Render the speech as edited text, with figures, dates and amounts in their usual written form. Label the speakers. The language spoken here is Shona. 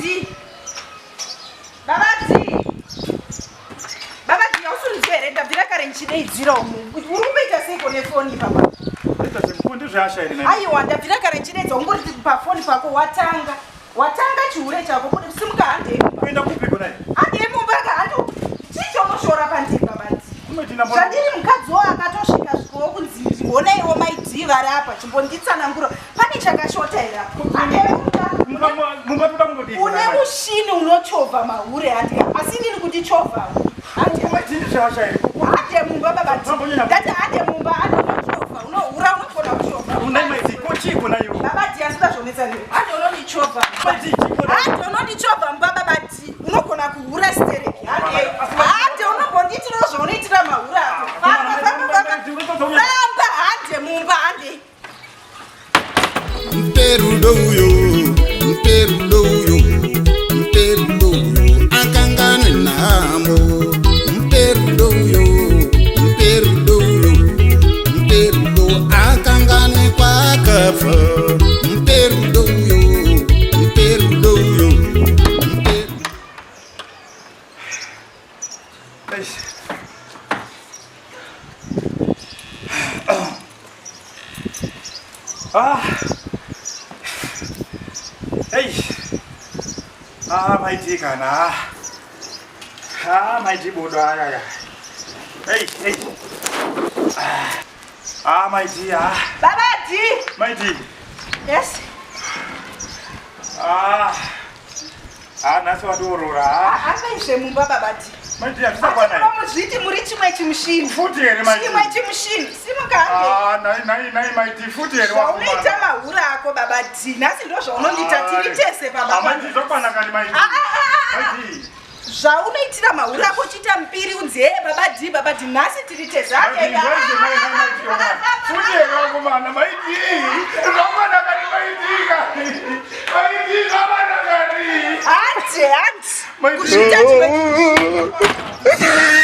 Speaker 1: Babaji. Babaji. Babaji, usunzwere ndabvira kare nchidaidzira umu. Urumbeita sei kone foni baba? Aiwa, ndabvira kare nchidaidza ungori pafoni pako watanga chihure chako kuti simuka hande.
Speaker 2: Kuenda kupi kona?
Speaker 1: Hande mumba hando. Chicho unoshora pandiri babaji. Zvandiri mukadzi akatosvika zvikowo kunzi onaiwo maidhi vari apa chimbonditsanangura pane chakashota here une mushini unochovha mahure handika asi ndiri kutichovha hande mumba babadati hande mumba andinochovha unohura unogona kuchovha babati asingazvonetsa ndio hande unondichovha hande unondichovha mumba babati unogona kuhura stereki hande unombonditi nozvaunoitira mahure ako famba hande mumba hande
Speaker 3: Mperudo akangane namo Mperudo akangane kwakafa Mperudo
Speaker 2: my dear Kana. My dear Buddha. Hey. My dear.
Speaker 1: Babaji.
Speaker 2: My dear.
Speaker 1: Yes.
Speaker 2: That's what Aurora.
Speaker 1: Akaishe mumba babati.
Speaker 2: My dear, Sabana.
Speaker 1: Muzviti muri chimwe chimushini.
Speaker 2: Futi here, my dear.
Speaker 1: Chimwe chimushini. Simuka.
Speaker 2: My dear, futi here.
Speaker 1: Unoita mahura ako babati. Nasi ndo zvaunondita tiri tese baba.
Speaker 2: Amandizokwana kani my dear.
Speaker 1: Zvaunoitira mahura ako chita mpiri unzi babadi nasi tiri tese.
Speaker 2: Futi here wakomana my dear. Zokwana kani my dear. My dear, zokwana kani.
Speaker 1: Hanti. Kushita chimwe chimushini.